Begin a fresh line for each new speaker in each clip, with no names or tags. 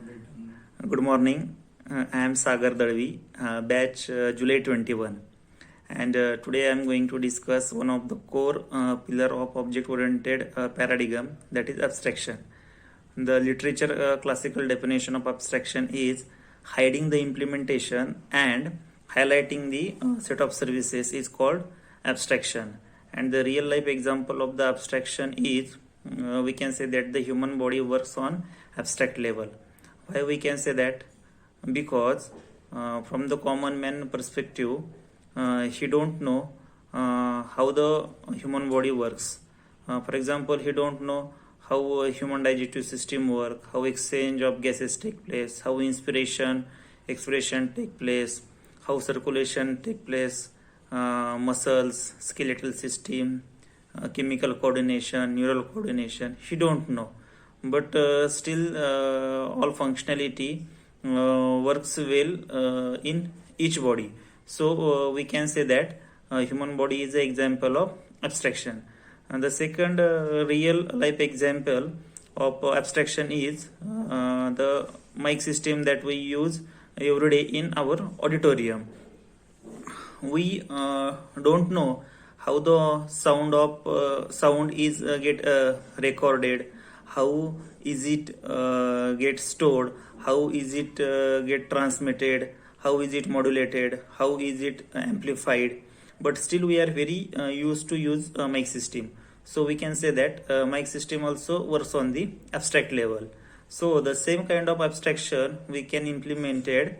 Good morning. I am Sagar Dalvi, batch July 21. And today I am going to discuss one of the core pillar of object-oriented paradigm, that is abstraction. The literature classical definition of abstraction is hiding the implementation and highlighting the set of services is called abstraction. And the real life example of the abstraction is we can say that the human body works on abstract level. Why we can say that? Because from the common man perspective, he don't know how the human body works. For example, he don't know how a human digestive system work, how exchange of gases take place, how inspiration, expiration take place, how circulation take place, muscles, skeletal system, chemical coordination, neural coordination. He don't know, but still all functionality works well in each body. So we can say that human body is an example of abstraction. And the second real life example of abstraction is the mic system that we use every day in our auditorium. We don't know how the sound is get recorded, how is it get stored, how is it get transmitted, how is it modulated, how is it amplified. But still we are very used to use mic system. So we can say that mic system also works on the abstract level. So the same kind of abstraction we can implemented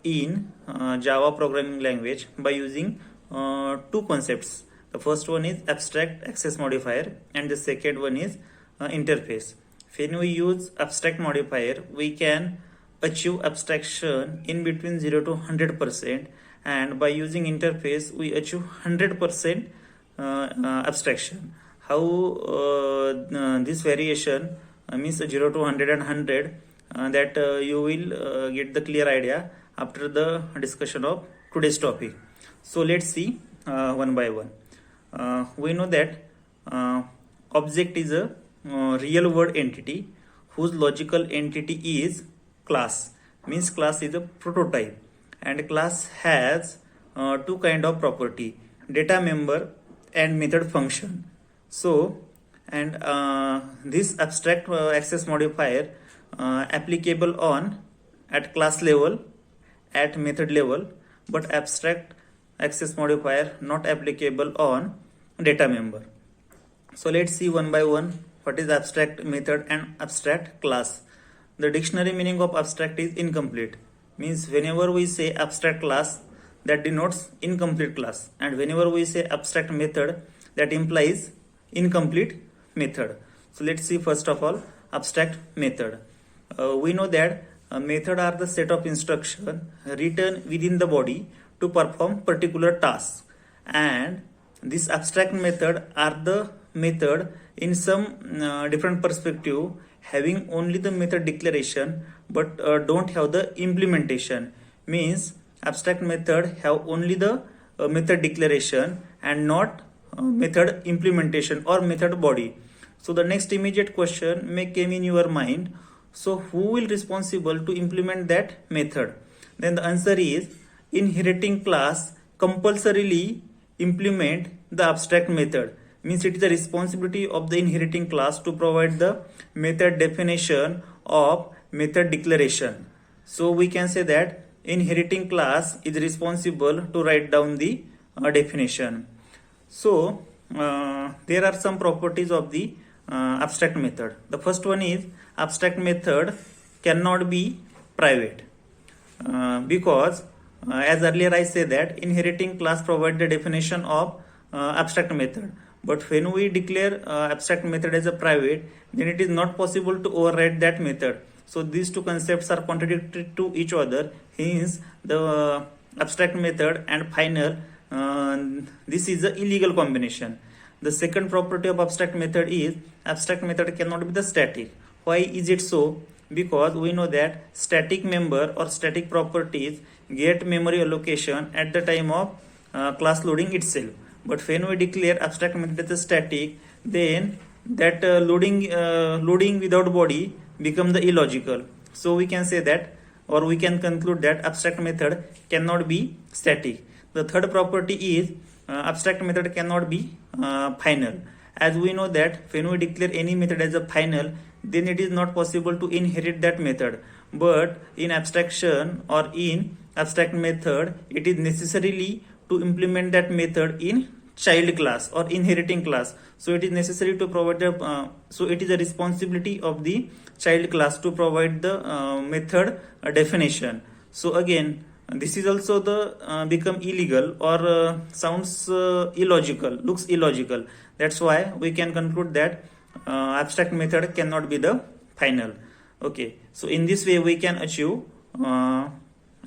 in Java programming language by using two concepts. The first one is abstract access modifier and the second one is interface. When we use abstract modifier, we can achieve abstraction in between 0 to 100%, and by using interface we achieve 100% abstraction. How this variation means 0 to 100 and 100 that you will get the clear idea after the discussion of today's topic. So let's see one by one. We know that object is a real world entity whose logical entity is class. Means class is a prototype, and class has two kind of property: data member and method function. So, and this abstract access modifier applicable on at class level, at method level, but abstract access modifier not applicable on data member. So let's see one by one what is abstract method and abstract class. The dictionary meaning of abstract is incomplete. Means whenever we say abstract class, that denotes incomplete class, and whenever we say abstract method, that implies incomplete method. So let's see first of all abstract method. We know that method are the set of instruction written within the body to perform particular tasks, and this abstract method are the method in some different perspective having only the method declaration but don't have the implementation. Means abstract method have only the method declaration and not method implementation or method body. So the next immediate question may came in your mind, so who will responsible to implement that method? Then the answer is inheriting class compulsorily implement the abstract method. Means it is the responsibility of the inheriting class to provide the method definition of method declaration. So we can say that inheriting class is responsible to write down the definition. So there are some properties of the abstract method. The first one is abstract method cannot be private because as earlier I said that inheriting class provide the definition of abstract method, but when we declare abstract method as a private, then it is not possible to override that method. So these two concepts are contradictory to each other. Hence the abstract method and final this is the illegal combination. The second property of abstract method is abstract method cannot be the static. Why is it so? Because we know that static member or static properties get memory allocation at the time of class loading itself. But when we declare abstract method as a static, then that loading without body become the illogical. So we can say that, or we can conclude that abstract method cannot be static. The third property is abstract method cannot be final. As we know that when we declare any method as a final, then it is not possible to inherit that method. But in abstraction or in abstract method, it is necessarily to implement that method in child class or inheriting class. So it is necessary to provide the so it is a responsibility of the child class to provide the method definition. So again, this is also the become illegal or sounds illogical, looks illogical. That's why we can conclude that abstract method cannot be the final. Okay, so in this way we can achieve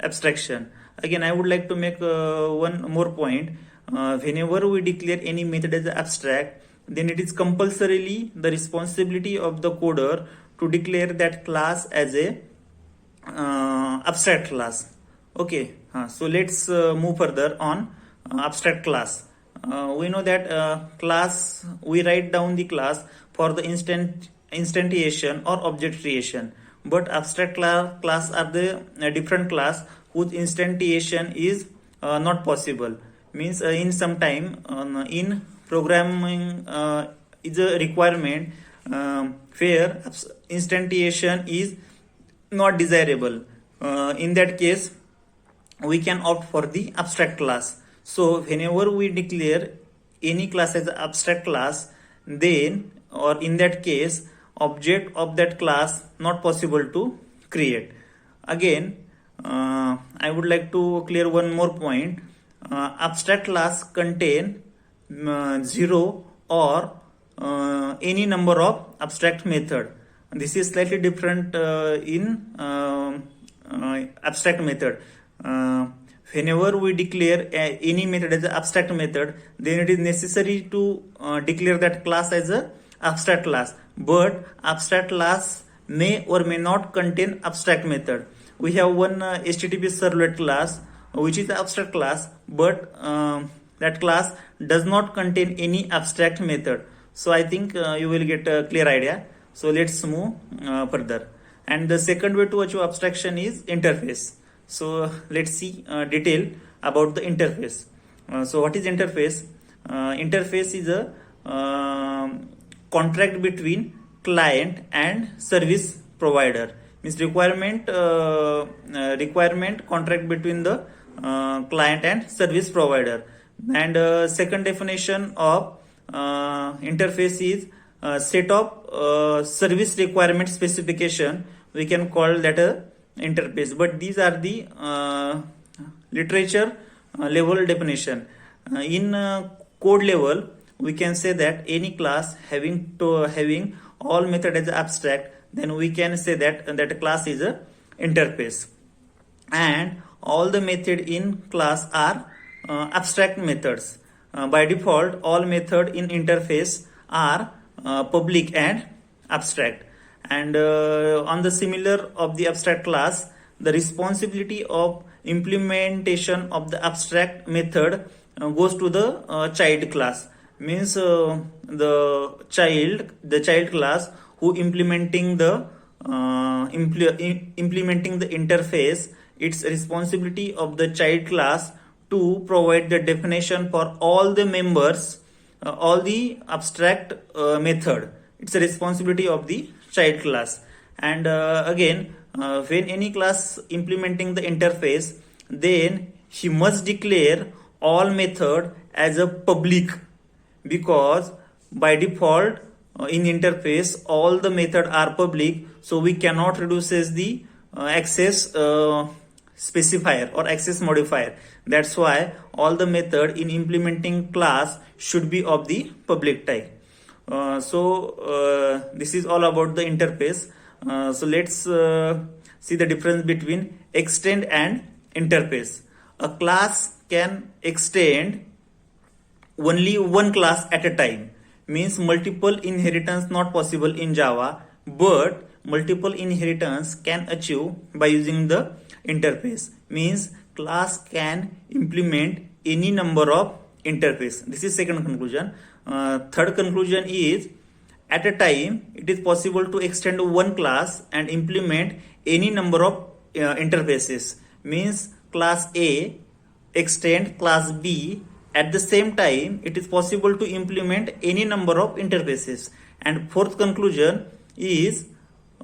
abstraction. Again, I would like to make one more point. Whenever we declare any method as abstract, then it is compulsorily the responsibility of the coder to declare that class as a abstract class. Okay, so let's move further on abstract class. We know that class, we write down the class for the instantiation or object creation, but abstract class are the different class whose instantiation is not possible. Means in some time in programming is a requirement where instantiation is not desirable. In that case, we can opt for the abstract class. So whenever we declare any class as an abstract class, then or in that case object of that class not possible to create. Again, I would like to clear one more point. Abstract class contain zero or any number of abstract method. This is slightly different in abstract method. Whenever we declare any method as an abstract method, then it is necessary to declare that class as a abstract class. But abstract class may or may not contain abstract method. We have one HTTP servlet class which is the abstract class, but that class does not contain any abstract method. So I think you will get a clear idea. So let's move further. And the second way to achieve abstraction is interface. So let's see detail about the interface. So what is interface? Interface is a contract between client and service provider. Means requirement contract between the client and service provider. And second definition of interface is set of service requirement specification. We can call that a interface, but these are the literature level definition. In code level, we can say that any class having all method as abstract, then we can say that that class is a interface, and all the method in class are abstract methods. By default, all method in interface are public and abstract. And on the similar of the abstract class, the responsibility of implementation of the abstract method goes to the child class. Means the child class who implementing the interface, it's responsibility of the child class to provide the definition for all the members, all the abstract method. It's a responsibility of the child class. And again, when any class implementing the interface, then he must declare all method as a public, because by default in interface all the method are public, so we cannot reduce as the access specifier or access modifier. That's why all the method in implementing class should be of the public type. So this is all about the interface. So let's see the difference between extend and interface. A class can extend only one class at a time. Means multiple inheritance not possible in Java, but multiple inheritance can achieve by using the interface. Means class can implement any number of interface. This is second conclusion. Third conclusion is at a time, it is possible to extend one class and implement any number of interfaces. Means class A extend class B at the same time, it is possible to implement any number of interfaces. And fourth conclusion is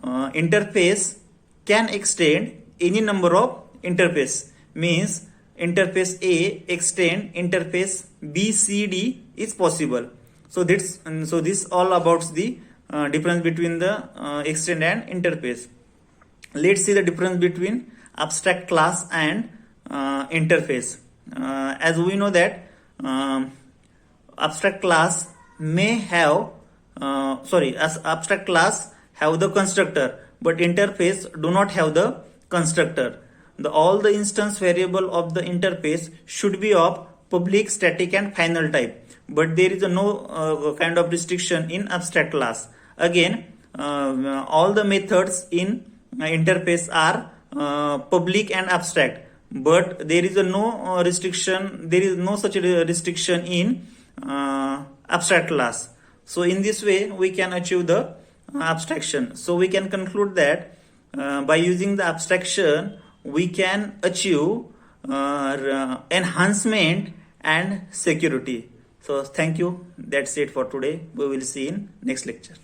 interface can extend any number of interface. Means interface A extend interface B C D is possible. So this all about the difference between the extend and interface. Let's see the difference between abstract class and interface. As we know that abstract class may have as abstract class have the constructor, but interface do not have the constructor. All the instance variable of the interface should be of public, static and final type, but there is no kind of restriction in abstract class. Again, all the methods in interface are public and abstract, but there is no restriction. There is no such restriction in abstract class. So in this way we can achieve the abstraction. So we can conclude that by using the abstraction we can achieve enhancement and security. So thank you. That's it for today. We will see in next lecture.